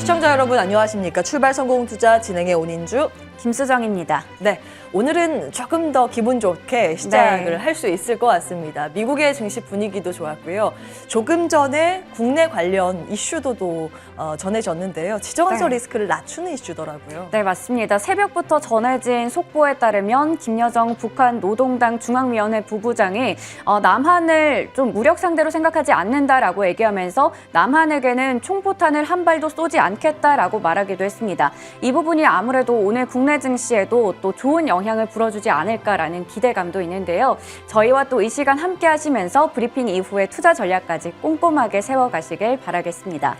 시청자 여러분 안녕하십니까? 출발성공투자 진행의 온인주 김수정입니다. 네, 오늘은 조금 더 기분 좋게 시작을 할 수 있을 것 같습니다. 미국의 증시 분위기도 좋았고요. 조금 전에 국내 관련 이슈도 전해졌는데요. 지정학적 리스크를 낮추는 이슈더라고요. 네, 맞습니다. 새벽부터 전해진 속보에 따르면 김여정 북한 노동당 중앙위원회 부부장이 남한을 좀 무력 상대로 생각하지 않는다라고 얘기하면서 남한에게는 총포탄을 한 발도 쏘지 않겠다라고 말하기도 했습니다. 이 부분이 아무래도 오늘 국내 증시에도 또 좋은 영향을 불어주지 않을까라는 기대감도 있는데요. 저희와 또 이 시간 함께 하시면서 브리핑 이후에 투자 전략까지 꼼꼼하게 세워가시길 바라겠습니다.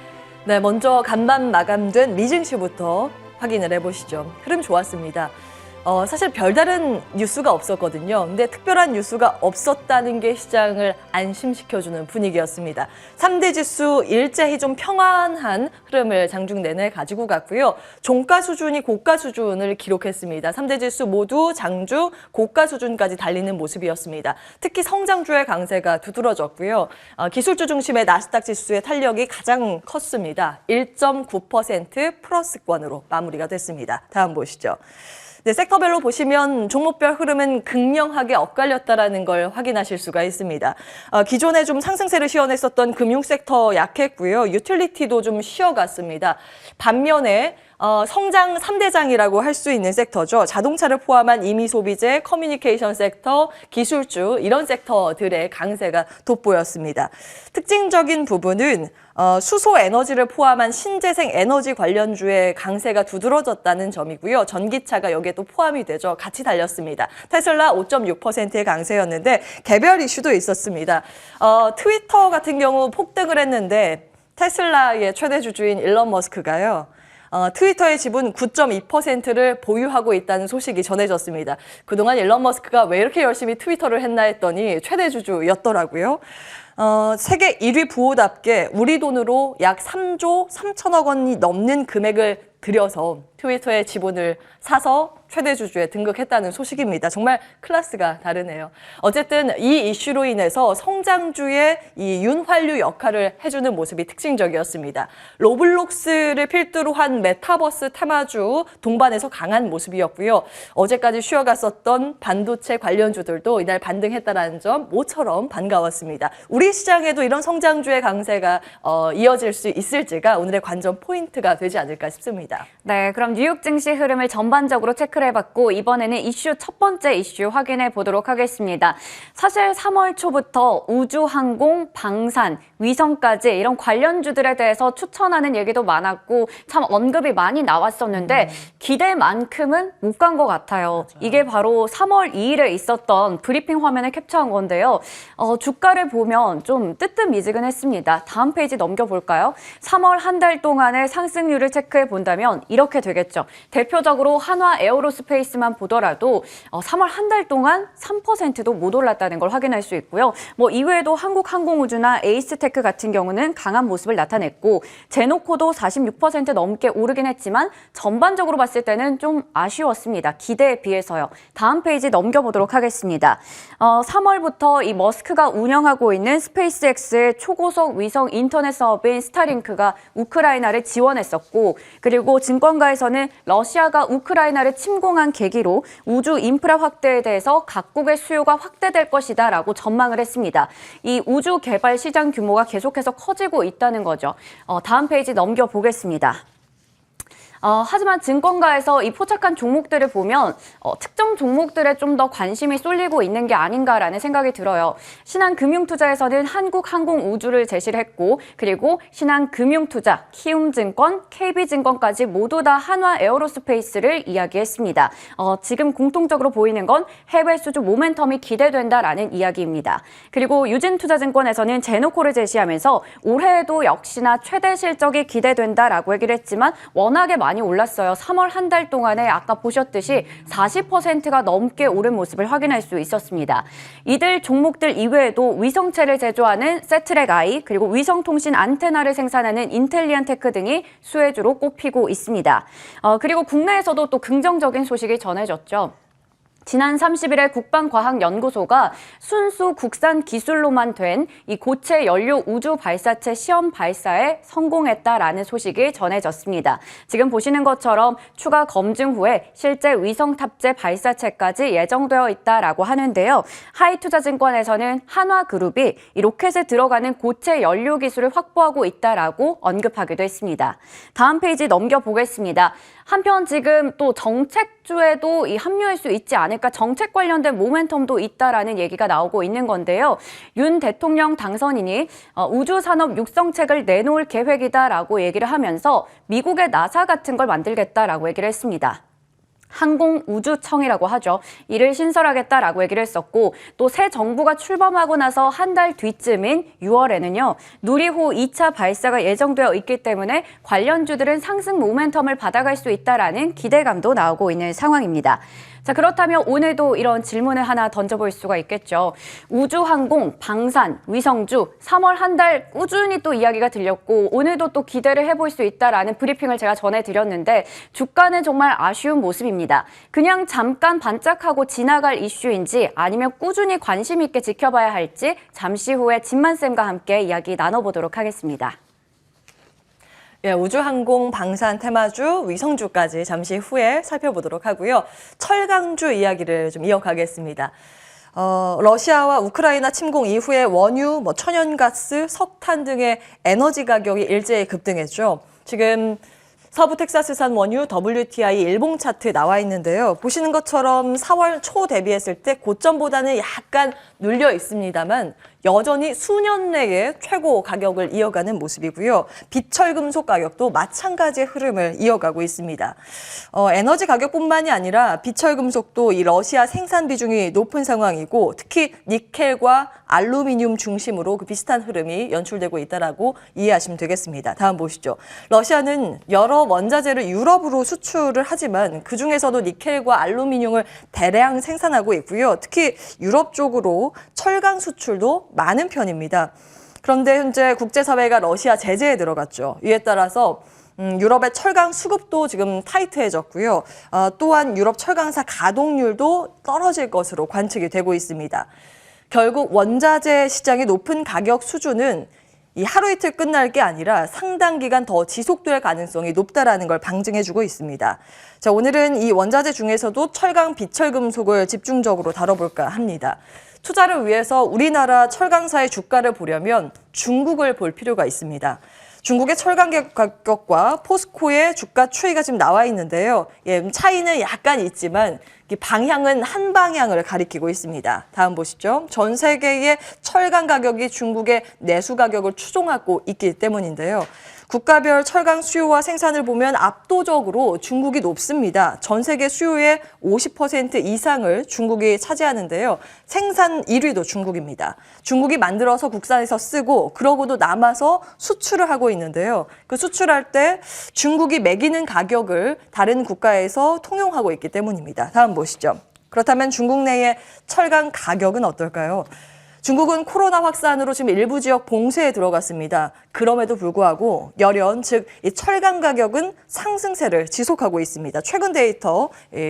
네, 먼저 간밤 마감된 미증시부터 확인을 해보시죠. 흐름 좋았습니다. 사실 별다른 뉴스가 없었거든요. 근데 특별한 뉴스가 없었다는 게 시장을 안심시켜주는 분위기였습니다. 3대 지수 일제히 좀 평안한 흐름을 장중 내내 가지고 갔고요. 종가 수준이 고가 수준을 기록했습니다. 3대 지수 모두 장주 고가 수준까지 달리는 모습이었습니다. 특히 성장주의 강세가 두드러졌고요. 기술주 중심의 나스닥 지수의 탄력이 가장 컸습니다. 1.9% 플러스권으로 마무리가 됐습니다. 다음 보시죠. 네, 섹터별로 보시면 종목별 흐름은 극명하게 엇갈렸다라는 걸 확인하실 수가 있습니다. 기존에 좀 상승세를 시원했었던 금융섹터 약했고요. 유틸리티도 좀 쉬어갔습니다. 반면에 성장 3대장이라고 할 수 있는 섹터죠. 자동차를 포함한 임의소비재, 커뮤니케이션 섹터, 기술주 이런 섹터들의 강세가 돋보였습니다. 특징적인 부분은 수소 에너지를 포함한 신재생 에너지 관련주의 강세가 두드러졌다는 점이고요. 전기차가 여기에 또 포함이 되죠. 같이 달렸습니다. 테슬라 5.6%의 강세였는데 개별 이슈도 있었습니다. 트위터 같은 경우 폭등을 했는데 테슬라의 최대 주주인 일론 머스크가요. 트위터의 지분 9.2%를 보유하고 있다는 소식이 전해졌습니다. 그동안 일론 머스크가 왜 이렇게 열심히 트위터를 했나 했더니 최대 주주였더라고요. 세계 1위 부호답게 우리 돈으로 약 3조 3천억 원이 넘는 금액을 들여서 트위터의 지분을 사서 최대 주주에 등극했다는 소식입니다. 정말 클래스가 다르네요. 어쨌든 이 이슈로 인해서 성장주의 이 윤활유 역할을 해주는 모습이 특징적이었습니다. 로블록스를 필두로 한 메타버스 테마주 동반해서 강한 모습이었고요. 어제까지 쉬어갔었던 반도체 관련주들도 이날 반등했다는 점 모처럼 반가웠습니다. 우리 시장에도 이런 성장주의 강세가 이어질 수 있을지가 오늘의 관전 포인트가 되지 않을까 싶습니다. 네, 그럼 뉴욕 증시 흐름을 전반적으로 체크를 해봤고 이번에는 이슈 첫 번째 이슈 확인해 보도록 하겠습니다. 사실 3월 초부터 우주, 항공, 방산, 위성까지 이런 관련주들에 대해서 추천하는 얘기도 많았고 참 언급이 많이 나왔었는데 기대만큼은 못 간 것 같아요. 맞아요. 이게 바로 3월 2일에 있었던 브리핑 화면을 캡처한 건데요. 주가를 보면 좀 뜨뜻미지근했습니다. 다음 페이지 넘겨볼까요? 3월 한 달 동안의 상승률을 체크해 본다면 이렇게 되겠죠. 대표적으로 한화 에어로스페이스만 보더라도 3월 한 달 동안 3%도 못 올랐다는 걸 확인할 수 있고요. 이외에도 한국항공우주나 에이스테크 같은 경우는 강한 모습을 나타냈고 제노코도 46% 넘게 오르긴 했지만 전반적으로 봤을 때는 좀 아쉬웠습니다. 기대에 비해서요. 다음 페이지 넘겨보도록 하겠습니다. 3월부터 이 머스크가 운영하고 있는 스페이스X의 초고속 위성 인터넷 사업인 스타링크가 우크라이나를 지원했었고 그리고 증권가에서는 러시아가 우크라이나를 침공한 계기로 우주 인프라 확대에 대해서 각국의 수요가 확대될 것이다라고 전망을 했습니다. 이 우주 개발 시장 규모가 계속해서 커지고 있다는 거죠. 다음 페이지 넘겨보겠습니다. 하지만 증권가에서 이 포착한 종목들을 보면 특정 종목들에 좀 더 관심이 쏠리고 있는 게 아닌가라는 생각이 들어요. 신한금융투자에서는 한국항공우주를 제시를 했고 그리고 신한금융투자, 키움증권, KB증권까지 모두 다 한화 에어로스페이스를 이야기했습니다. 지금 공통적으로 보이는 건 해외 수주 모멘텀이 기대된다라는 이야기입니다. 그리고 유진투자증권에서는 제노코를 제시하면서 올해에도 역시나 최대 실적이 기대된다라고 얘기를 했지만 워낙에 많이 올랐어요. 3월 한 달 동안에 아까 보셨듯이 40%가 넘게 오른 모습을 확인할 수 있었습니다. 이들 종목들 이외에도 위성체를 제조하는 세트랙I 그리고 위성통신 안테나를 생산하는 인텔리안테크 등이 수혜주로 꼽히고 있습니다. 그리고 국내에서도 또 긍정적인 소식이 전해졌죠. 지난 30일에 국방과학연구소가 순수 국산 기술로만 된 이 고체 연료 우주 발사체 시험 발사에 성공했다라는 소식이 전해졌습니다. 지금 보시는 것처럼 추가 검증 후에 실제 위성 탑재 발사체까지 예정되어 있다라고 하는데요. 하이투자증권에서는 한화그룹이 이 로켓에 들어가는 고체 연료 기술을 확보하고 있다라고 언급하기도 했습니다. 다음 페이지 넘겨보겠습니다. 한편 지금 또 정책주에도 합류할 수 있지 않을까, 정책 관련된 모멘텀도 있다라는 얘기가 나오고 있는 건데요. 윤 대통령 당선인이 우주산업 육성책을 내놓을 계획이다라고 얘기를 하면서 미국의 나사 같은 걸 만들겠다라고 얘기를 했습니다. 항공우주청이라고 하죠. 이를 신설하겠다라고 얘기를 했었고, 또 새 정부가 출범하고 나서 한 달 뒤쯤인 6월에는요. 누리호 2차 발사가 예정되어 있기 때문에 관련주들은 상승 모멘텀을 받아갈 수 있다라는 기대감도 나오고 있는 상황입니다. 자, 그렇다면 오늘도 이런 질문을 하나 던져볼 수가 있겠죠. 우주항공, 방산, 위성주 3월 한 달 꾸준히 또 이야기가 들렸고 오늘도 또 기대를 해볼 수 있다라는 브리핑을 제가 전해드렸는데 주가는 정말 아쉬운 모습입니다. 그냥 잠깐 반짝하고 지나갈 이슈인지 아니면 꾸준히 관심 있게 지켜봐야 할지 잠시 후에 진만쌤과 함께 이야기 나눠보도록 하겠습니다. 예, 우주항공, 방산, 테마주, 위성주까지 잠시 후에 살펴보도록 하고요. 철강주 이야기를 좀 이어가겠습니다. 러시아와 우크라이나 침공 이후에 원유, 천연가스, 석탄 등의 에너지 가격이 일제히 급등했죠. 지금 서부 텍사스산 원유 WTI 일봉 차트 나와 있는데요. 보시는 것처럼 4월 초 대비했을 때 고점보다는 약간 눌려 있습니다만 여전히 수년 내에 최고 가격을 이어가는 모습이고요. 비철금속 가격도 마찬가지의 흐름을 이어가고 있습니다. 에너지 가격뿐만이 아니라 비철금속도 이 러시아 생산 비중이 높은 상황이고 특히 니켈과 알루미늄 중심으로 그 비슷한 흐름이 연출되고 있다라고 이해하시면 되겠습니다. 다음 보시죠. 러시아는 여러 원자재를 유럽으로 수출을 하지만 그중에서도 니켈과 알루미늄을 대량 생산하고 있고요. 특히 유럽 쪽으로 철강 수출도 많은 편입니다. 그런데 현재 국제사회가 러시아 제재에 들어갔죠. 이에 따라서 유럽의 철강 수급도 지금 타이트해졌고요. 또한 유럽 철강사 가동률도 떨어질 것으로 관측이 되고 있습니다. 결국 원자재 시장의 높은 가격 수준은 이 하루 이틀 끝날 게 아니라 상당 기간 더 지속될 가능성이 높다라는 걸 방증해주고 있습니다. 자, 오늘은 이 원자재 중에서도 철강, 비철금속을 집중적으로 다뤄볼까 합니다. 투자를 위해서 우리나라 철강사의 주가를 보려면 중국을 볼 필요가 있습니다. 중국의 철강 가격과 포스코의 주가 추이가 지금 나와 있는데요. 예, 차이는 약간 있지만 방향은 한 방향을 가리키고 있습니다. 다음 보시죠. 전 세계의 철강 가격이 중국의 내수 가격을 추종하고 있기 때문인데요. 국가별 철강 수요와 생산을 보면 압도적으로 중국이 높습니다. 전 세계 수요의 50% 이상을 중국이 차지하는데요. 생산 1위도 중국입니다. 중국이 만들어서 국산에서 쓰고 그러고도 남아서 수출을 하고 있는데요. 그 수출할 때 중국이 매기는 가격을 다른 국가에서 통용하고 있기 때문입니다. 다음 보시죠. 그렇다면 중국 내의 철강 가격은 어떨까요? 중국은 코로나 확산으로 지금 일부 지역 봉쇄에 들어갔습니다. 그럼에도 불구하고 열연, 즉 이 철강 가격은 상승세를 지속하고 있습니다. 최근 데이터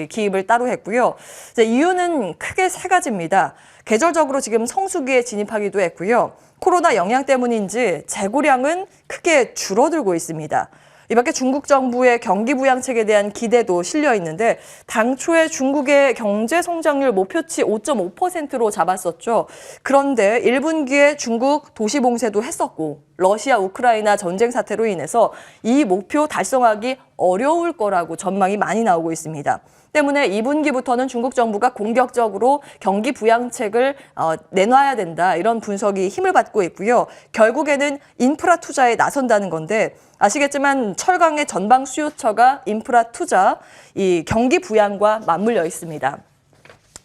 기입을 따로 했고요. 이유는 크게 세 가지입니다. 계절적으로 지금 성수기에 진입하기도 했고요. 코로나 영향 때문인지 재고량은 크게 줄어들고 있습니다. 이 밖에 중국 정부의 경기 부양책에 대한 기대도 실려 있는데 당초에 중국의 경제 성장률 목표치 5.5%로 잡았었죠. 그런데 1분기에 중국 도시 봉쇄도 했었고 러시아 우크라이나 전쟁 사태로 인해서 이 목표 달성하기 어려울 거라고 전망이 많이 나오고 있습니다. 때문에 2분기부터는 중국 정부가 공격적으로 경기 부양책을 내놔야 된다. 이런 분석이 힘을 받고 있고요. 결국에는 인프라 투자에 나선다는 건데 아시겠지만 철강의 전방 수요처가 인프라 투자, 이 경기 부양과 맞물려 있습니다.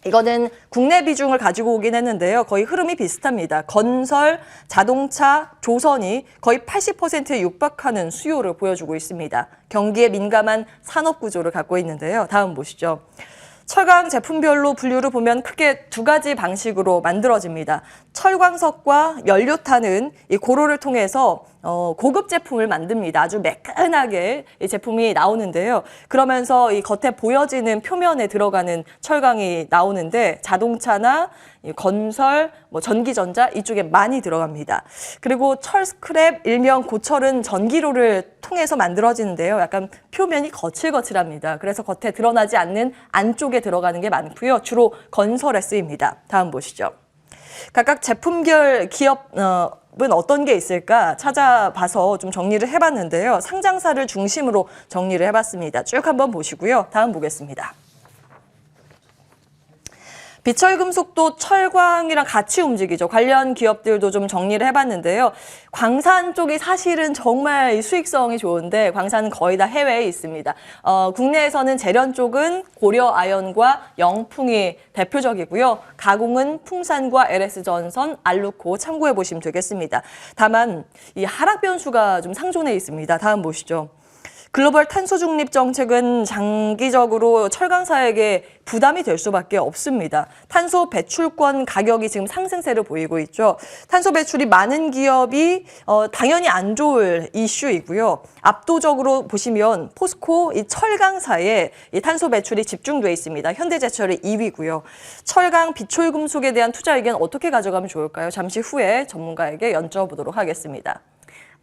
이거는 국내 비중을 가지고 오긴 했는데요. 거의 흐름이 비슷합니다. 건설, 자동차, 조선이 거의 80%에 육박하는 수요를 보여주고 있습니다. 경기에 민감한 산업 구조를 갖고 있는데요. 다음 보시죠. 철강 제품별로 분류를 보면 크게 두 가지 방식으로 만들어집니다. 철광석과 연료탄은 이 고로를 통해서 고급 제품을 만듭니다. 아주 매끈하게 이 제품이 나오는데요. 그러면서 이 겉에 보여지는 표면에 들어가는 철강이 나오는데 자동차나 이 건설, 전기전자 이쪽에 많이 들어갑니다. 그리고 철 스크랩, 일명 고철은 전기로를 통해서 만들어지는데요. 약간 표면이 거칠거칠합니다. 그래서 겉에 드러나지 않는 안쪽에 들어가는 게 많고요. 주로 건설에 쓰입니다. 다음 보시죠. 각각 제품별 기업은 어떤 게 있을까 찾아봐서 좀 정리를 해봤는데요. 상장사를 중심으로 정리를 해봤습니다. 쭉 한번 보시고요. 다음 보겠습니다. 비철금속도 철광이랑 같이 움직이죠. 관련 기업들도 좀 정리를 해봤는데요. 광산 쪽이 사실은 정말 수익성이 좋은데 광산은 거의 다 해외에 있습니다. 국내에서는 재련 쪽은 고려아연과 영풍이 대표적이고요. 가공은 풍산과 LS전선, 알루코 참고해 보시면 되겠습니다. 다만 이 하락 변수가 좀 상존해 있습니다. 다음 보시죠. 글로벌 탄소 중립 정책은 장기적으로 철강사에게 부담이 될 수밖에 없습니다. 탄소 배출권 가격이 지금 상승세를 보이고 있죠. 탄소 배출이 많은 기업이 당연히 안 좋을 이슈이고요. 압도적으로 보시면 포스코 이 철강사에 이 탄소 배출이 집중돼 있습니다. 현대제철이 2위고요. 철강 비철금속에 대한 투자 의견 어떻게 가져가면 좋을까요? 잠시 후에 전문가에게 여쭤보도록 하겠습니다.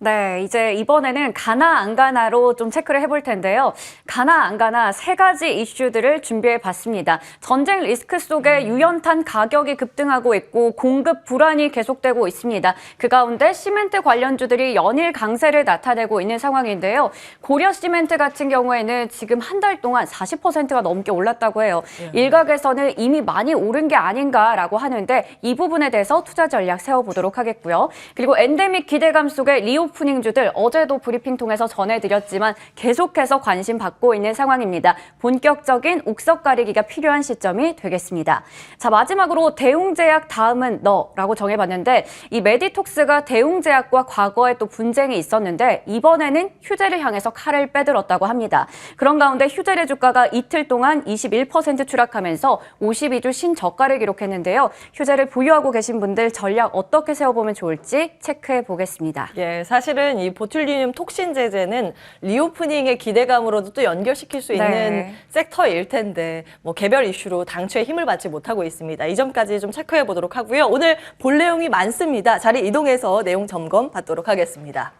네, 이제 이번에는 가나 안 가나로 좀 체크를 해볼 텐데요. 가나 안 가나 세 가지 이슈들을 준비해 봤습니다. 전쟁 리스크 속에 유연탄 가격이 급등하고 있고 공급 불안이 계속되고 있습니다. 그 가운데 시멘트 관련주들이 연일 강세를 나타내고 있는 상황인데요. 고려 시멘트 같은 경우에는 지금 한 달 동안 40%가 넘게 올랐다고 해요. 일각에서는 이미 많이 오른 게 아닌가라고 하는데 이 부분에 대해서 투자 전략 세워보도록 하겠고요. 그리고 엔데믹 기대감 속에 리오프닝주들 어제도 브리핑 통해서 전해드렸지만 계속해서 관심 받고 있는 상황입니다. 본격적인 옥석 가리기가 필요한 시점이 되겠습니다. 자, 마지막으로 대웅제약 다음은 너라고 정해봤는데 이 메디톡스가 대웅제약과 과거에 또 분쟁이 있었는데 이번에는 휴재를 향해서 칼을 빼들었다고 합니다. 그런 가운데 휴재의 주가가 이틀 동안 21% 추락하면서 52주 신저가를 기록했는데요. 휴재를 보유하고 계신 분들 전략 어떻게 세워보면 좋을지 체크해 보겠습니다. 예, 사실은 이 보툴리늄 톡신 제재는 리오프닝의 기대감으로도 또 연결시킬 수 있는 섹터일 텐데 개별 이슈로 당초에 힘을 받지 못하고 있습니다. 이 점까지 좀 체크해 보도록 하고요. 오늘 볼 내용이 많습니다. 자리 이동해서 내용 점검 받도록 하겠습니다.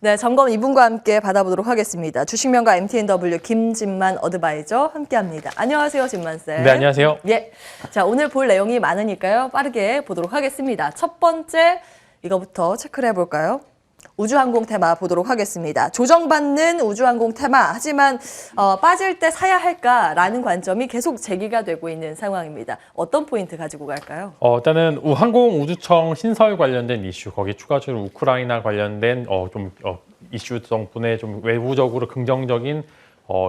네, 점검 이분과 함께 받아보도록 하겠습니다. 주식명가 MTNW 김진만 어드바이저 함께합니다. 안녕하세요, 진만쌤. 네, 안녕하세요. 예, 자 오늘 볼 내용이 많으니까요. 빠르게 보도록 하겠습니다. 첫 번째 이거부터 체크를 해볼까요? 우주항공 테마 보도록 하겠습니다. 조정받는 우주항공 테마. 하지만 빠질 때 사야 할까라는 관점이 계속 제기가 되고 있는 상황입니다. 어떤 포인트 가지고 갈까요? 일단은 항공우주청 신설 관련된 이슈, 거기 추가적으로 우크라이나 관련된 이슈 덕분에 좀 외부적으로 긍정적인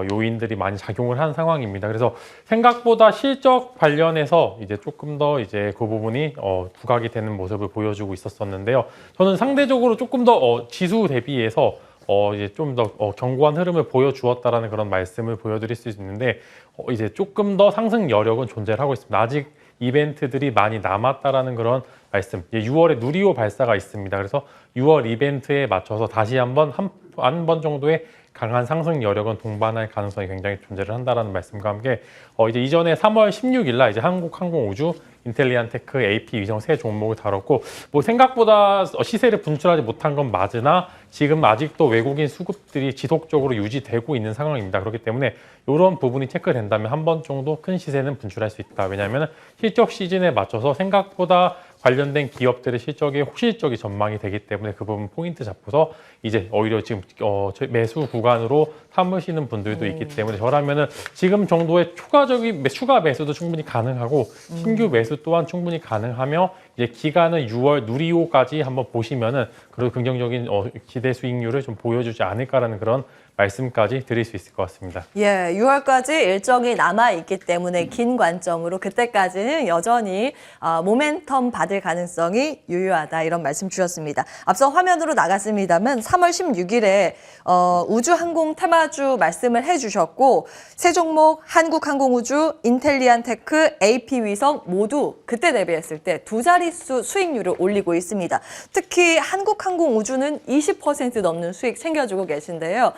요인들이 많이 작용을 한 상황입니다. 그래서 생각보다 실적 관련해서 이제 조금 더 이제 그 부분이 부각이 되는 모습을 보여주고 있었는데요. 저는 상대적으로 조금 더 지수 대비해서 이제 좀 더 견고한 흐름을 보여주었다라는 그런 말씀을 보여드릴 수 있는데 이제 조금 더 상승 여력은 존재를 하고 있습니다. 아직 이벤트들이 많이 남았다라는 그런 말씀. 6월에 누리호 발사가 있습니다. 그래서 6월 이벤트에 맞춰서 다시 한 번 정도의 강한 상승 여력은 동반할 가능성이 굉장히 존재를 한다라는 말씀과 함께 이제 이전에 3월 16일 날 이제 한국항공우주 인텔리안테크 AP 위성 세 종목을 다뤘고 생각보다 시세를 분출하지 못한 건 맞으나 지금 아직도 외국인 수급들이 지속적으로 유지되고 있는 상황입니다. 그렇기 때문에 이런 부분이 체크된다면 한 번 정도 큰 시세는 분출할 수 있다. 왜냐하면 실적 시즌에 맞춰서 생각보다 관련된 기업들의 실적에 호실적인 전망이 되기 때문에 그 부분 포인트 잡고서 이제 오히려 지금 매수 구간으로 삼으시는 분들도 있기 때문에 저라면은 지금 정도의 추가 매수도 충분히 가능하고 신규 매수 또한 충분히 가능하며 이제 기간은 6월 누리호까지 한번 보시면은 그리고 긍정적인 기대 수익률을 좀 보여주지 않을까라는 그런 말씀까지 드릴 수 있을 것 같습니다. 예, 6월까지 일정이 남아있기 때문에 긴 관점으로 그때까지는 여전히 모멘텀 받을 가능성이 유효하다 이런 말씀 주셨습니다. 앞서 화면으로 나갔습니다만 3월 16일에 우주항공 테마주 말씀을 해주셨고 세 종목 한국항공우주, 인텔리안테크, AP위성 모두 그때 대비했을 때 두 자릿수 수익률을 올리고 있습니다. 특히 한국항공우주는 20% 넘는 수익 챙겨주고 계신데요.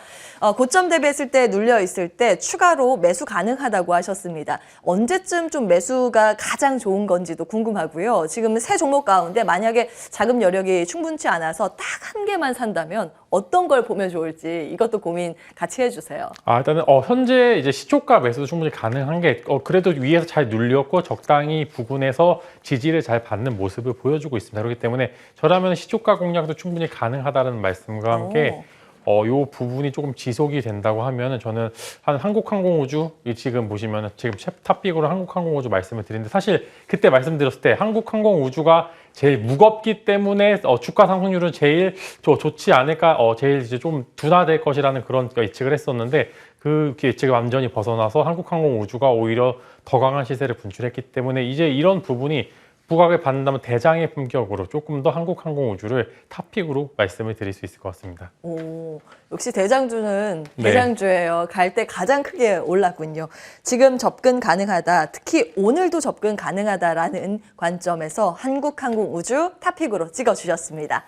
고점 대비했을 때 눌려 있을 때 추가로 매수 가능하다고 하셨습니다. 언제쯤 좀 매수가 가장 좋은 건지도 궁금하고요. 지금 세 종목 가운데 만약에 자금 여력이 충분치 않아서 딱 한 개만 산다면 어떤 걸 보면 좋을지 이것도 고민 같이 해주세요. 일단은 현재 이제 시초가 매수도 충분히 가능한 게 그래도 위에서 잘 눌렸고 적당히 부근에서 지지를 잘 받는 모습을 보여주고 있습니다. 그렇기 때문에 저라면 시초가 공략도 충분히 가능하다는 말씀과 함께 요 부분이 조금 지속이 된다고 하면은 저는 한국항공우주 지금 보시면은 지금 탑픽으로 한국항공우주 말씀을 드리는데 사실 그때 말씀드렸을 때 한국항공우주가 제일 무겁기 때문에 주가 상승률은 제일 좋지 않을까, 제일 이제 좀 둔화될 것이라는 그런 예측을 했었는데 그 예측을 완전히 벗어나서 한국항공우주가 오히려 더 강한 시세를 분출했기 때문에 이제 이런 부분이 부각을 받는다면 대장의 품격으로 조금 더 한국항공우주를 탑픽으로 말씀을 드릴 수 있을 것 같습니다. 오, 역시 대장주는 네. 대장주예요. 갈 때 가장 크게 올랐군요. 지금 접근 가능하다, 특히 오늘도 접근 가능하다라는 관점에서 한국항공우주 탑픽으로 찍어주셨습니다.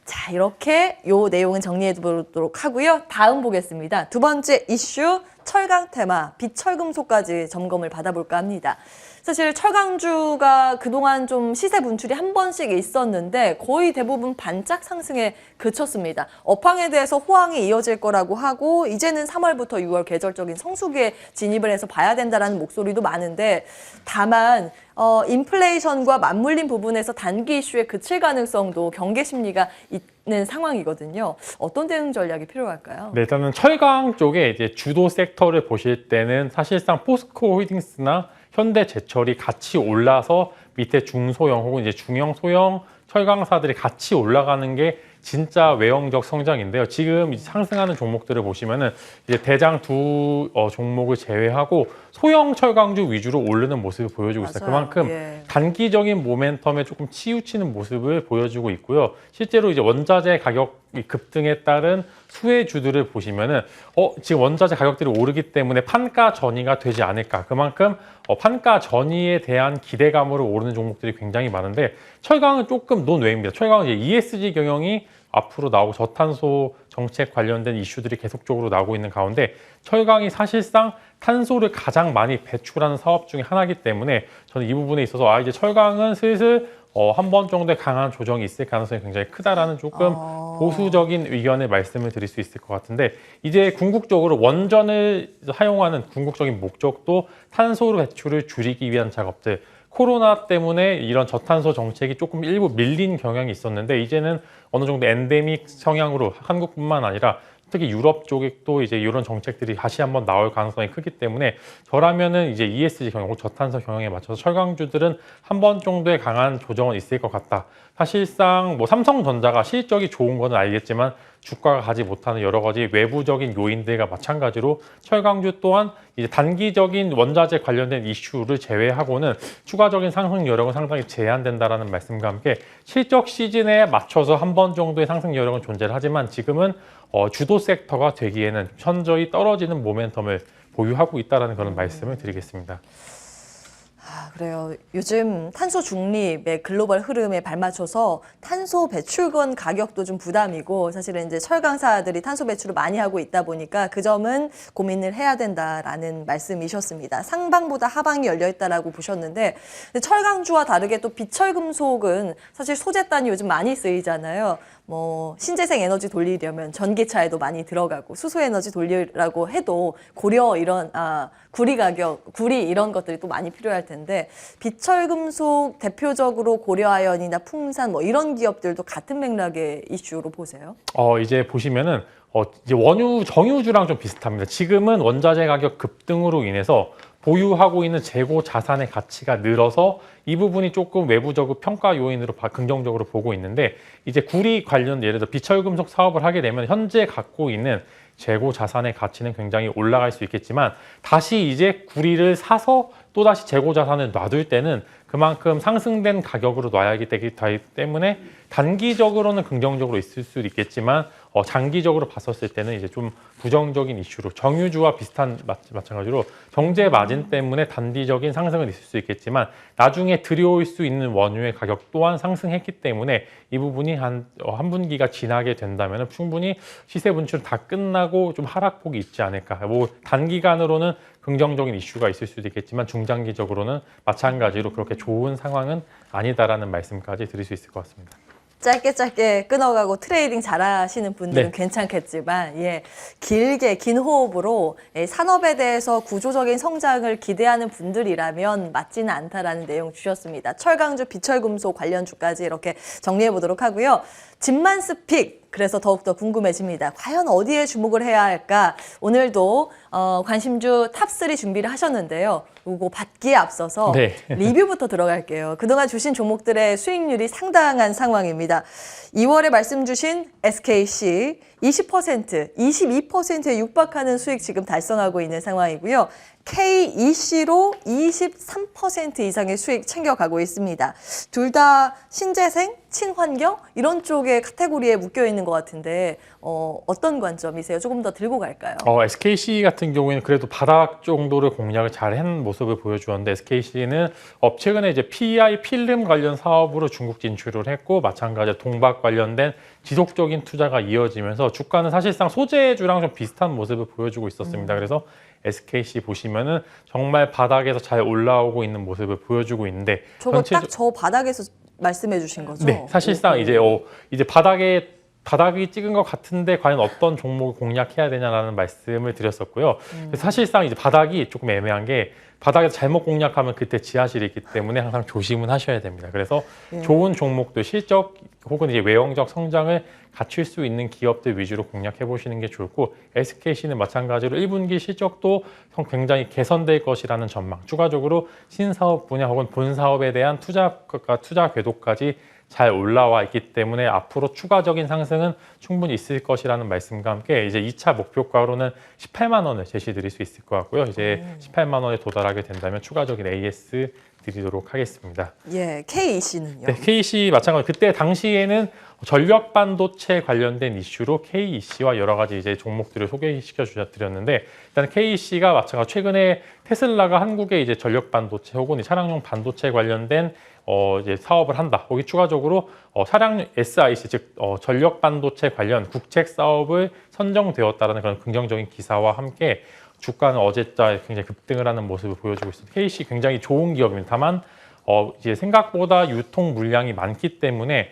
자, 이렇게 요 내용은 정리해 보도록 하고요. 다음 보겠습니다. 두 번째 이슈, 철강 테마, 빛철금속까지 점검을 받아볼까 합니다. 사실 철강주가 그동안 좀 시세 분출이 한 번씩 있었는데 거의 대부분 반짝 상승에 그쳤습니다. 업황에 대해서 호황이 이어질 거라고 하고 이제는 3월부터 6월 계절적인 성수기에 진입을 해서 봐야 된다라는 목소리도 많은데 다만 인플레이션과 맞물린 부분에서 단기 이슈에 그칠 가능성도 경계 심리가 있는 상황이거든요. 어떤 대응 전략이 필요할까요? 네, 일단은 철강 쪽에 이제 주도 섹터를 보실 때는 사실상 포스코 홀딩스나 현대제철이 같이 올라서 밑에 중소형 혹은 이제 중형 소형 철강사들이 같이 올라가는 게 진짜 외형적 성장인데요. 지금 상승하는 종목들을 보시면은 이제 대장 두 종목을 제외하고 소형 철강주 위주로 오르는 모습을 보여주고 있어요. 그만큼 단기적인 모멘텀에 조금 치우치는 모습을 보여주고 있고요. 실제로 이제 원자재 가격 급등에 따른 수혜주들을 보시면은 지금 원자재 가격들이 오르기 때문에 판가 전이가 되지 않을까. 그만큼 판가 전이에 대한 기대감으로 오르는 종목들이 굉장히 많은데 철강은 조금 논외입니다. 철강은 이제 ESG 경영이 앞으로 나오고 저탄소 정책 관련된 이슈들이 계속적으로 나오고 있는 가운데 철강이 사실상 탄소를 가장 많이 배출하는 사업 중에 하나이기 때문에 저는 이 부분에 있어서 이제 철강은 슬슬 한 번 정도의 강한 조정이 있을 가능성이 굉장히 크다라는 조금 보수적인 의견을 말씀을 드릴 수 있을 것 같은데 이제 궁극적으로 원전을 사용하는 궁극적인 목적도 탄소 배출을 줄이기 위한 작업들 코로나 때문에 이런 저탄소 정책이 조금 일부 밀린 경향이 있었는데 이제는 어느 정도 엔데믹 성향으로 한국뿐만 아니라 특히 유럽 쪽에 또 이제 이런 정책들이 다시 한번 나올 가능성이 크기 때문에 저라면은 이제 ESG 경영, 저탄소 경영에 맞춰서 철강주들은 한 번 정도의 강한 조정은 있을 것 같다. 사실상 뭐 삼성전자가 실적이 좋은 거는 알겠지만 주가가 가지 못하는 여러 가지 외부적인 요인들과 마찬가지로 철강주 또한 이제 단기적인 원자재 관련된 이슈를 제외하고는 추가적인 상승 여력은 상당히 제한된다라는 말씀과 함께 실적 시즌에 맞춰서 한 번 정도의 상승 여력은 존재를 하지만 지금은 주도 섹터가 되기에는 현저히 떨어지는 모멘텀을 보유하고 있다는 그런 말씀을 드리겠습니다. 그래요. 요즘 탄소 중립의 글로벌 흐름에 발맞춰서 탄소 배출권 가격도 좀 부담이고 사실은 이제 철강사들이 탄소 배출을 많이 하고 있다 보니까 그 점은 고민을 해야 된다라는 말씀이셨습니다. 상방보다 하방이 열려 있다라고 보셨는데 철강주와 다르게 또 빛철금속은 사실 소재단이 요즘 많이 쓰이잖아요. 뭐 신재생 에너지 돌리려면 전기차에도 많이 들어가고 수소 에너지 돌리라고 해도 고려 이런 구리 가격, 구리 이런 것들이 또 많이 필요할 텐데 텐데 비철금속 대표적으로 고려아연이나 풍산 뭐 이런 기업들도 같은 맥락의 이슈로 보세요? 이제 보시면은 이제 원유 정유주랑 좀 비슷합니다. 지금은 원자재 가격 급등으로 인해서 보유하고 있는 재고 자산의 가치가 늘어서 이 부분이 조금 외부적으로 평가 요인으로 긍정적으로 보고 있는데, 이제 구리 관련 예를 들어 비철금속 사업을 하게 되면 현재 갖고 있는 재고 자산의 가치는 굉장히 올라갈 수 있겠지만, 다시 이제 구리를 사서 또다시 재고 자산을 놔둘 때는 그만큼 상승된 가격으로 놔야 하기 때문에 단기적으로는 긍정적으로 있을 수도 있겠지만 장기적으로 봤었을 때는 이제 좀 부정적인 이슈로, 정유주와 비슷한 마찬가지로 정제 마진 때문에 단기적인 상승은 있을 수 있겠지만 나중에 들여올 수 있는 원유의 가격 또한 상승했기 때문에 이 부분이 한 분기가 지나게 된다면 충분히 시세 분출 다 끝나고 좀 하락폭이 있지 않을까. 뭐 단기간으로는 긍정적인 이슈가 있을 수도 있겠지만 중장기적으로는 마찬가지로 그렇게 좋은 상황은 아니다라는 말씀까지 드릴 수 있을 것 같습니다. 짧게 끊어가고 트레이딩 잘하시는 분들은 네. 괜찮겠지만, 길게 긴 호흡으로 산업에 대해서 구조적인 성장을 기대하는 분들이라면 맞지는 않다라는 내용 주셨습니다. 철강주, 비철금속 관련주까지 이렇게 정리해 보도록 하고요. 집만스픽, 그래서 더욱더 궁금해집니다. 과연 어디에 주목을 해야 할까? 오늘도 관심주 탑3 준비를 하셨는데요. 요거 받기에 앞서서 네. 리뷰부터 들어갈게요. 그동안 주신 종목들의 수익률이 상당한 상황입니다. 2월에 말씀 주신 SKC 20%, 22%에 육박하는 수익 지금 달성하고 있는 상황이고요. KEC로 23% 이상의 수익 챙겨가고 있습니다. 둘 다 신재생, 친환경 이런 쪽의 카테고리에 묶여 있는 것 같은데 어떤 관점이세요? 조금 더 들고 갈까요? SKC 같은 경우에는 그래도 바닥 정도를 공략을 잘한 모습을 보여주었는데, SKC는 최근에 이제 PI 필름 관련 사업으로 중국 진출을 했고, 마찬가지로 동박 관련된 지속적인 투자가 이어지면서 주가는 사실상 소재주랑 좀 비슷한 모습을 보여주고 있었습니다. 그래서 SKC 보시면은 정말 바닥에서 잘 올라오고 있는 모습을 보여주고 있는데, 저거 딱 저 바닥에서 말씀해 주신 거죠? 네, 사실상 이제 바닥이 찍은 것 같은데 과연 어떤 종목을 공략해야 되냐라는 말씀을 드렸었고요. 사실상 이제 바닥이 조금 애매한 게, 바닥에서 잘못 공략하면 그때 지하실이 있기 때문에 항상 조심은 하셔야 됩니다. 그래서 좋은 종목들, 실적 혹은 이제 외형적 성장을 갖출 수 있는 기업들 위주로 공략해 보시는 게 좋고, SKC는 마찬가지로 1분기 실적도 굉장히 개선될 것이라는 전망, 추가적으로 신사업 분야 혹은 본 사업에 대한 투자 궤도까지 잘 올라와 있기 때문에 앞으로 추가적인 상승은 충분히 있을 것이라는 말씀과 함께 이제 2차 목표가로는 18만 원을 제시드릴 수 있을 것 같고요. 이제 18만 원에 도달하게 된다면 추가적인 AS 드리도록 하겠습니다. KEC는요? 네, KEC 마찬가지로 그때 당시에는 전력 반도체 관련된 이슈로 KEC와 여러 가지 이제 종목들을 소개시켜 드렸는데, 일단 KEC가 마찬가지로 최근에 테슬라가 한국에 이제 전력 반도체 혹은 차량용 반도체 관련된 이제 사업을 한다. 거기 추가적으로 차량 SiC 즉 전력 반도체 관련 국책 사업을 선정되었다라는 그런 긍정적인 기사와 함께 주가는 어제자 굉장히 급등을 하는 모습을 보여주고 있습니다. KEC 굉장히 좋은 기업입니다. 다만 이제 생각보다 유통 물량이 많기 때문에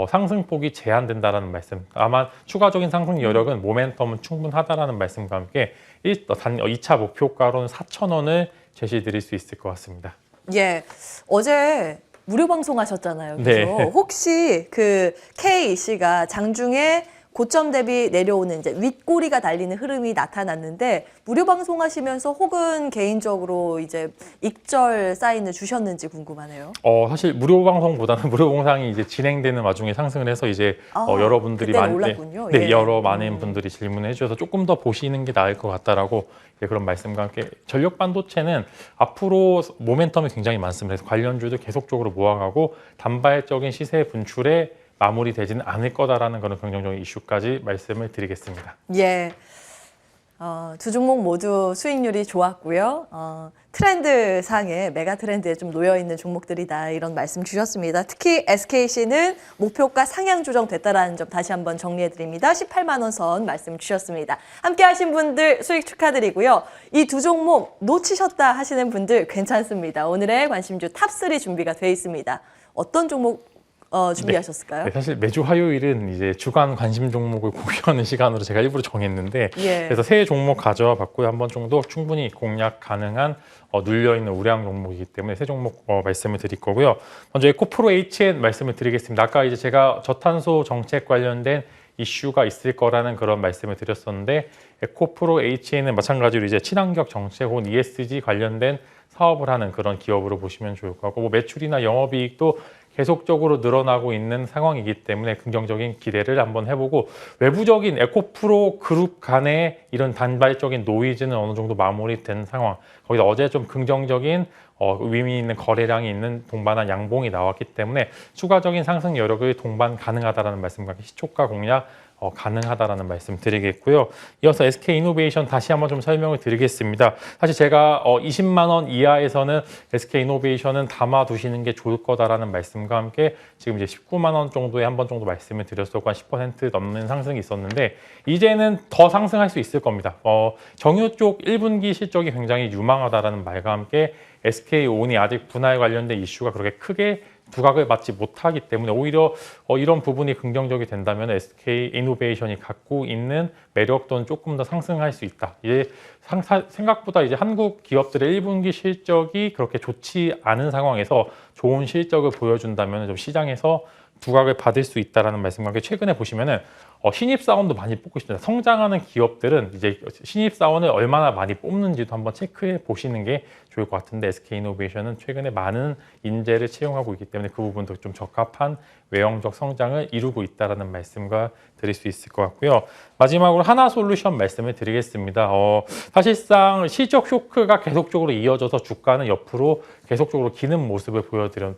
상승폭이 제한된다라는 말씀. 다만 추가적인 상승 여력은 모멘텀은 충분하다라는 말씀과 함께 2차 목표가로는 4,000원을 제시드릴 수 있을 것 같습니다. 어제 무료 방송하셨잖아요. 그죠? 네. 혹시 그 KEC가 장중에 고점 대비 내려오는 이제 윗꼬리가 달리는 흐름이 나타났는데, 무료 방송하시면서 혹은 개인적으로 이제 익절 사인을 주셨는지 궁금하네요. 사실 무료 방송보다는 무료 방송이 이제 진행되는 와중에 상승을 해서 이제 여러분들이 그때는 올랐군요. 많은 분들이 질문해 주셔서 조금 더 보시는 게 나을 것 같다라고 그런 말씀과 함께, 전력 반도체는 앞으로 모멘텀이 굉장히 많습니다. 그래서 관련주들 계속적으로 모아가고 단발적인 시세 분출에 마무리되지는 않을 거다라는 그런 긍정적인 이슈까지 말씀을 드리겠습니다. 두 종목 모두 수익률이 좋았고요. 트렌드상에 메가 트렌드에 좀 놓여있는 종목들이다 이런 말씀 주셨습니다. 특히 SKC는 목표가 상향 조정됐다라는 점 다시 한번 정리해드립니다. 18만 원 선 말씀 주셨습니다. 함께 하신 분들 수익 축하드리고요. 이 두 종목 놓치셨다 하시는 분들 괜찮습니다. 오늘의 관심주 탑3 준비가 돼 있습니다. 어떤 종목 준비하셨을까요? 네, 사실 매주 화요일은 이제 주간 관심 종목을 공유하는 시간으로 제가 일부러 정했는데 예. 그래서 세 종목 가져와 봤고요. 한 번 정도 충분히 공략 가능한 눌려있는 우량 종목이기 때문에 세 종목 말씀을 드릴 거고요. 먼저 에코프로 HN 말씀을 드리겠습니다. 아까 이제 제가 저탄소 정책 관련된 이슈가 있을 거라는 그런 말씀을 드렸었는데 에코프로 HN은 마찬가지로 이제 친환경 정책 혹은 ESG 관련된 사업을 하는 그런 기업으로 보시면 좋을 것 같고 뭐 매출이나 영업이익도 계속적으로 늘어나고 있는 상황이기 때문에 긍정적인 기대를 한번 해보고 외부적인 에코프로 그룹 간의 이런 단발적인 노이즈는 어느 정도 마무리된 상황. 거기서 어제 좀 긍정적인 의미 있는 거래량이 있는 동반한 양봉이 나왔기 때문에 추가적인 상승 여력을 동반 가능하다라는 말씀과 시초가 공략 가능하다라는 말씀 드리겠고요. 이어서 SK이노베이션 다시 한번 좀 설명을 드리겠습니다. 사실 제가 20만 원 이하에서는 SK이노베이션은 담아두시는 게 좋을 거다라는 말씀과 함께 지금 이제 19만 원 정도에 한 번 정도 말씀을 드렸었고 한 10% 넘는 상승이 있었는데 이제는 더 상승할 수 있을 겁니다. 정유 쪽 1분기 실적이 굉장히 유망하다라는 말과 함께 SK온이 아직 분할 관련된 이슈가 그렇게 크게 두각을 맞지 못하기 때문에 오히려 이런 부분이 긍정적이 된다면 SK이노베이션이 갖고 있는 매력도는 조금 더 상승할 수 있다. 이제 생각보다 이제 한국 기업들의 1분기 실적이 그렇게 좋지 않은 상황에서 좋은 실적을 보여준다면 좀 시장에서 두각을 받을 수 있다라는 말씀과 함께 최근에 보시면은 신입사원도 많이 뽑고 있습니다. 성장하는 기업들은 이제 신입사원을 얼마나 많이 뽑는지도 한번 체크해 보시는 게 좋을 것 같은데 SK이노베이션은 최근에 많은 인재를 채용하고 있기 때문에 그 부분도 좀 적합한 외형적 성장을 이루고 있다라는 말씀과 드릴 수 있을 것 같고요. 마지막으로 하나솔루션 말씀을 드리겠습니다. 사실상 실적 쇼크가 계속적으로 이어져서 주가는 옆으로 계속적으로 기는 모습을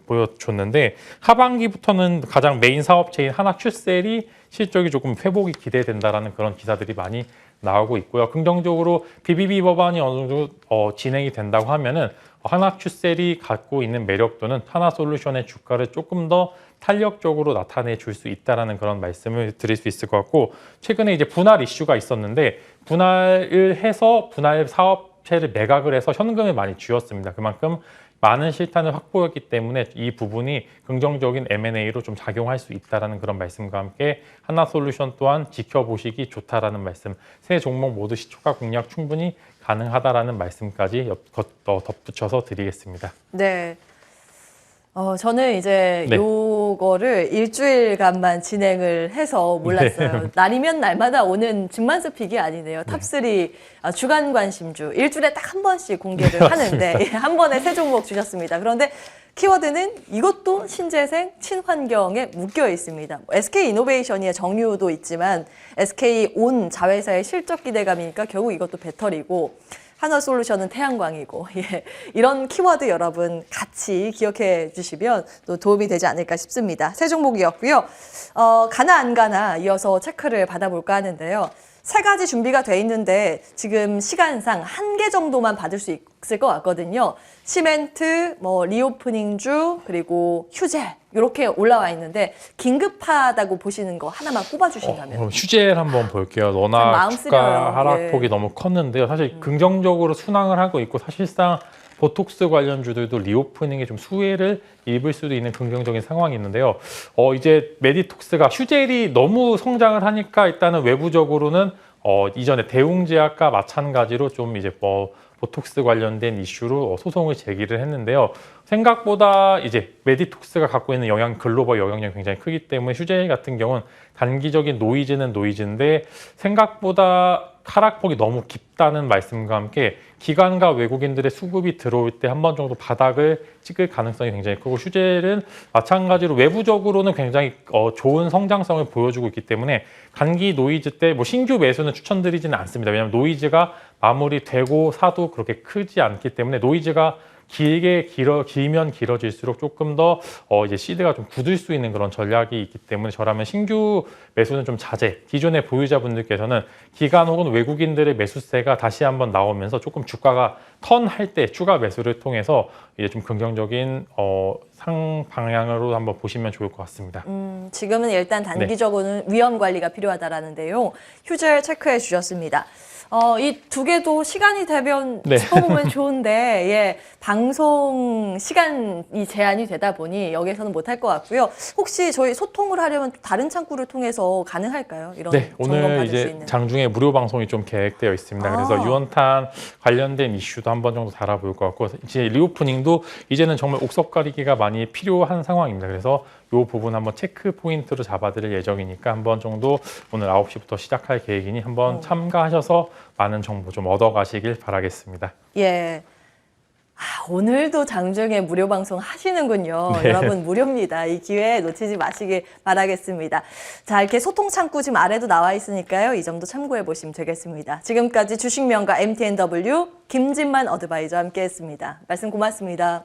보여줬는데 하반기부터는 가장 메인 사업체인 하나큐셀이 실적이 조금 회복이 기대된다라는 그런 기사들이 많이 나오고 있고요. 긍정적으로 BBB 법안이 어느 정도 진행이 된다고 하면은 하나큐셀이 갖고 있는 매력도는 하나솔루션의 주가를 조금 더 탄력적으로 나타내 줄 수 있다라는 그런 말씀을 드릴 수 있을 것 같고 최근에 이제 분할 이슈가 있었는데 분할을 해서 분할 사업체를 매각을 해서 현금을 많이 쥐었습니다. 그만큼 많은 실탄을 확보했기 때문에 이 부분이 긍정적인 M&A로 좀 작용할 수 있다라는 그런 말씀과 함께 하나솔루션 또한 지켜보시기 좋다라는 말씀, 세 종목 모두 시초가 공략 충분히 가능하다라는 말씀까지 덧붙여서 드리겠습니다. 네. 저는 이제 네. 요거를 일주일간만 진행을 해서 몰랐어요. 네. 날이면 날마다 오는 증만습픽이 아니네요. 탑3 주간 관심주 일주일에 딱 한 번씩 공개를 하는데 한 번에 세 종목 주셨습니다. 그런데 키워드는 이것도 신재생, 친환경에 묶여 있습니다. SK이노베이션의 정유도 있지만 SK온 자회사의 실적 기대감이니까 결국 이것도 배터리고 하나솔루션은 태양광이고 이런 키워드 여러분 같이 기억해 주시면 또 도움이 되지 않을까 싶습니다. 세 종목이었고요. 가나 안 가나 이어서 체크를 받아볼까 하는데요. 세 가지 준비가 돼 있는데 지금 시간상 한 개 정도만 받을 수 있을 것 같거든요. 시멘트, 리오프닝주, 그리고 휴젤 이렇게 올라와 있는데 긴급하다고 보시는 거 하나만 꼽아주신다면. 그럼 휴젤 한번 볼게요. 워낙 마음 주가 쓰려요. 하락폭이 예. 너무 컸는데요. 사실 긍정적으로 순항을 하고 있고 사실상 보톡스 관련주들도 리오프닝에 좀 수혜를 입을 수도 있는 긍정적인 상황이 있는데요. 이제 메디톡스가 휴젤이 너무 성장을 하니까 일단은 외부적으로는 이전에 대웅제약과 마찬가지로 좀 이제 보톡스 관련된 이슈로 소송을 제기를 했는데요. 생각보다 이제 메디톡스가 갖고 있는 글로벌 영향력이 굉장히 크기 때문에 휴젤 같은 경우는 단기적인 노이즈는 노이즈인데 생각보다 하락폭이 너무 깊다는 말씀과 함께 기관과 외국인들의 수급이 들어올 때 한 번 정도 바닥을 찍을 가능성이 굉장히 크고 휴젤은 마찬가지로 외부적으로는 굉장히 좋은 성장성을 보여주고 있기 때문에 단기 노이즈 때 신규 매수는 추천드리지는 않습니다. 왜냐하면 노이즈가 마무리되고 사도 그렇게 크지 않기 때문에 노이즈가 길면 길어질수록 조금 더 이제 시드가 좀 굳을 수 있는 그런 전략이 있기 때문에 저라면 신규 매수는 좀 자제. 기존의 보유자분들께서는 기관 혹은 외국인들의 매수세가 다시 한번 나오면서 조금 주가가 턴할 때 추가 매수를 통해서 이제 좀 긍정적인 방향으로 한번 보시면 좋을 것 같습니다. 지금은 일단 단기적으로는 위험 관리가 필요하다라는데요. 휴젤 체크해 주셨습니다. 이 두 개도 시간이 되면 네. 짚어보면 좋은데, 예, 방송 시간이 제한이 되다 보니 여기서는 못할 것 같고요. 혹시 저희 소통을 하려면 다른 창구를 통해서 가능할까요? 이런 네, 점검 오늘 받을 수 이제 있는. 장중에 무료 방송이 좀 계획되어 있습니다. 그래서 아. 유언탄 관련된 이슈도 한 번 정도 다뤄볼 것 같고, 이제 리오프닝도 이제는 정말 옥석 가리기가 많이 필요한 상황입니다. 그래서 이 부분 한번 체크 포인트로 잡아드릴 예정이니까 한 번 정도 오늘 9시부터 시작할 계획이니 한번 참가하셔서 많은 정보 좀 얻어가시길 바라겠습니다. 예. 오늘도 장중에 무료 방송 하시는군요. 네. 여러분 무료입니다. 이 기회 놓치지 마시길 바라겠습니다. 자, 이렇게 소통 창구 지금 아래도 나와 있으니까요. 이 점도 참고해 보시면 되겠습니다. 지금까지 주식명가 MTNW 김진만 어드바이저와 함께했습니다. 말씀 고맙습니다.